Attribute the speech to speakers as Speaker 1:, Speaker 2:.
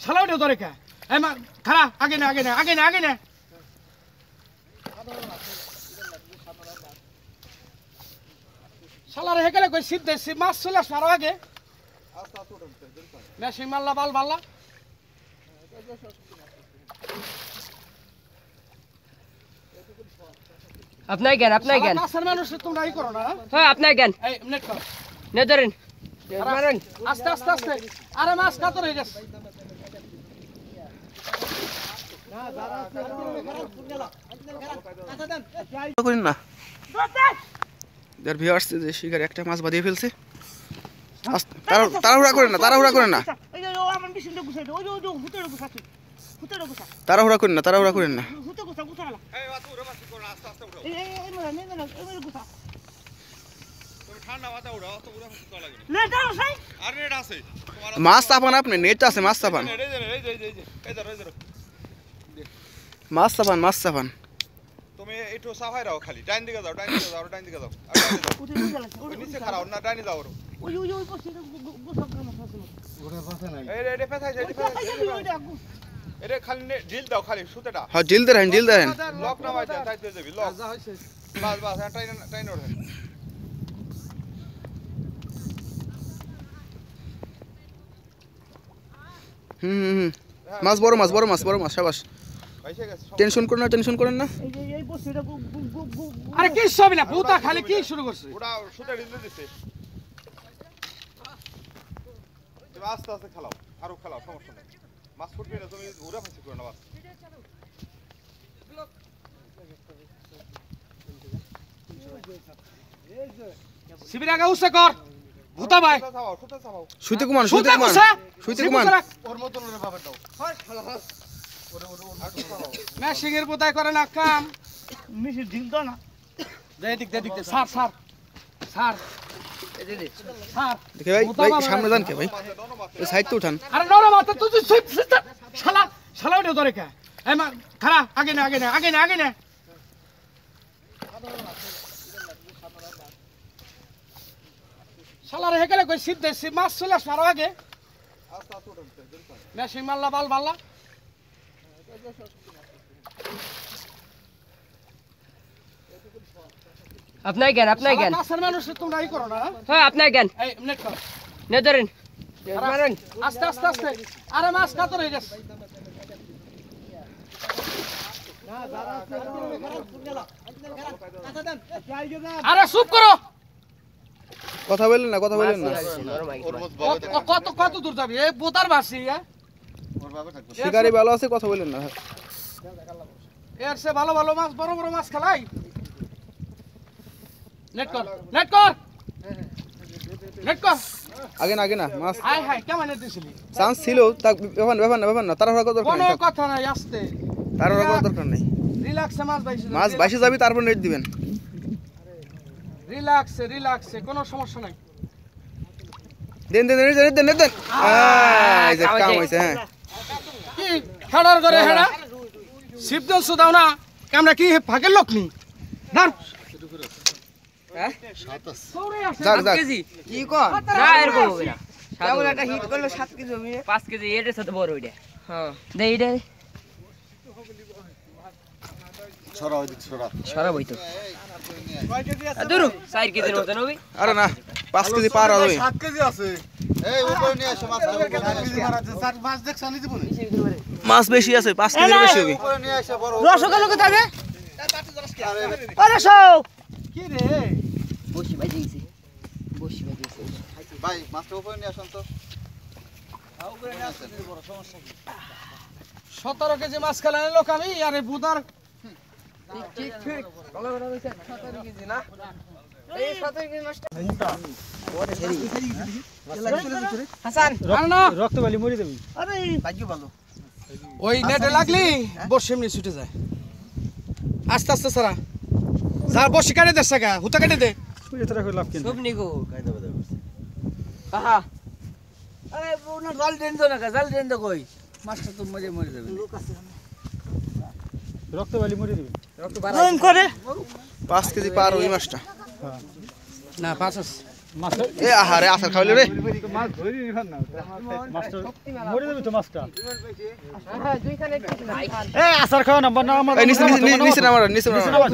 Speaker 1: শালা ওটা ধরে কে এই মা খাড়া আগে না আগে না আগে না আগে না শালার হেকেলে কই সিদ্ধে মাছ চলে আস মারো আগে মেশিন মারলা বাল বাল্লা
Speaker 2: আপনার জ্ঞান
Speaker 1: কাছের মানুষ তোমরা ই করো না
Speaker 2: হ্যাঁ আপনার জ্ঞান
Speaker 1: এই নেট করো
Speaker 2: নে ধরেন মারেন
Speaker 1: আস্তে আস্তে আস্তে আরে মাছ কাতর হয়ে গেছে
Speaker 3: করেন না ভিউয়ার্স যে শিকারি একটা মাছ বাঁধিয়ে ফেলছে তাড়াহুড়া করেন না তাড়াহুড়া করেন না তাড়াহুড়া করেন না তাড়াহুড়া করেন না মাছ চাপান আপনি নেট আছে মাছ চাপান মাছ চাপান মাছ চাপান
Speaker 4: তুমি একটু সাফাই রাও খালি ডাইন দিকে যাও ডাইন দিকে যাও ডাইন দিকে যাও ওই নিচে খারাও না ডাইনে যাও ওই ওই ওই পাশে গোসা কামা আছে ওরে পাশে নাই এই পেছাই এটা খালি ঢিল দাও খালি সুতেটা
Speaker 3: হ্যাঁ ঢিল দেন
Speaker 4: লক নামাই দেন তাইতে যাবি লক যা হইছে বাস বাস টাইন ওঠে
Speaker 3: মাছ বড় মাছ শাবাশ টেনশন করেন না
Speaker 1: আরে কি সব না ভূতা খালি কি শুরু করছে
Speaker 4: ওটা সুতে ঢিল দিছে তুমি আস্তে আস্তে খেলাও আরো খেলাও সমস্যা নেই মাছ ফুটবে না তুমি উড়া ফাঁসি করো না বাস
Speaker 1: শিবির আগে উসে কর ভূতা ভাই
Speaker 3: শুইতে কুমান
Speaker 1: ওর মতন রে বাবা দাও মেশিং এর বোতাই করে না কাম মিশি ঢিল দাও না দেখ স্যার
Speaker 3: দেখে ভাই সামনে যান কে ভাই ওই সাইড তো উঠান
Speaker 1: আরে নরম মাথা তুই শালা ওটা ধরে কে এই মা খাড়া আগে না আগে না আগে না আগে না শালার হেকেলে কই সিদ্ধে মাছ চলে আস মারো আগে মেশিন মারলা বাল বাল্লা
Speaker 2: আপনার জ্ঞান
Speaker 1: কাছের মানুষ তোমরা ই করো না
Speaker 2: হ্যাঁ আপনার জ্ঞান
Speaker 1: এই নেট করো
Speaker 2: নে ধরেন মারেন
Speaker 1: আস্তে আস্তে আস্তে আরে মাছ কাতর হয়ে গেছে আরে চুপ করো
Speaker 3: কথা বলেন না
Speaker 1: কত দূর যাবি এই বোতার বাসি
Speaker 3: শিকারি ভালো আছে কথা বলেন না
Speaker 1: এর সে ভালো মাছ বড় মাছ খেলাই নেট কর
Speaker 3: আগে না মাছ
Speaker 1: হাই কেমন দিছিলি
Speaker 3: চান্স ছিল তা ব্যাপার না তাড়াহুড়া করার দরকার
Speaker 1: কোনো
Speaker 3: নেই
Speaker 1: কথা নাই আস্তে
Speaker 3: তাড়াহুড়া করার দরকার নেই
Speaker 1: রিল্যাক্সে
Speaker 3: মাছ বাইশে যাবি তারপর নেট দিবেন
Speaker 1: রিল্যাক্সে কোনো সমস্যা নাই
Speaker 3: দেন এই যে কাম হইছে হ্যাঁ
Speaker 1: কি হেডার করে হেডা শিবদল সুদাও না আমরা কি ভাগের লোক নি ধর
Speaker 2: হ্যাঁ
Speaker 3: যাক
Speaker 2: কি কর না এরকম হবে না কেবল একটা হিট করলো 7 কেজি হবে 5 কেজি এর সাথে বড় ওইটা হ্যাঁ দে এইটা ছড়া বইতো দূর 4 কেজির মতন হবে
Speaker 3: আরে না 5 কেজি পার হবে
Speaker 4: 7 কেজি আছে এই উপরে নিয়ে আসো মাছ দেখছ নি দিব
Speaker 3: মাছ বেশি আছে 5 কেজির বেশি হবে
Speaker 4: উপরে নিয়ে আসো বড়
Speaker 1: রসগোল্লা কোথায় রে আরে সব কি রে
Speaker 2: বসি বাজিয়েছে
Speaker 4: ভাই মাছটা উপরে নিয়ে আসুন তো উপরে নিয়ে আসুন বড় সমস্যা কি
Speaker 1: 17 কেজি মাছ খেলানো লোক আমি আরে বুদার
Speaker 2: ঠিক ভালো করে হইছে 17 কেজি না এই 17 কেজি মাছটা হাসান
Speaker 1: রক্তবালি মরে যাবি আরে ভাগ্য ভালো ওই নেটে লাগলি বর্ষি এমনি ছুটে যায় আস্তে সারা যার বর্ষি কাটে দে সাগা হুতা কাটে দে এটা রাখো লাভ কেন
Speaker 2: সব নিগো কায়দা বাদা আহা আরে ওনা জাল দেন তো কই মাছটা তো মরে যাবে
Speaker 1: রক্তবালি মরে দিবি
Speaker 2: রক্ত বাড়াই করে
Speaker 3: 5 কেজি পার ওই মাছটা
Speaker 1: না 5
Speaker 3: এ আহারে আসার খাওয়াইলো রে এই নিচে নামার নিচে নামার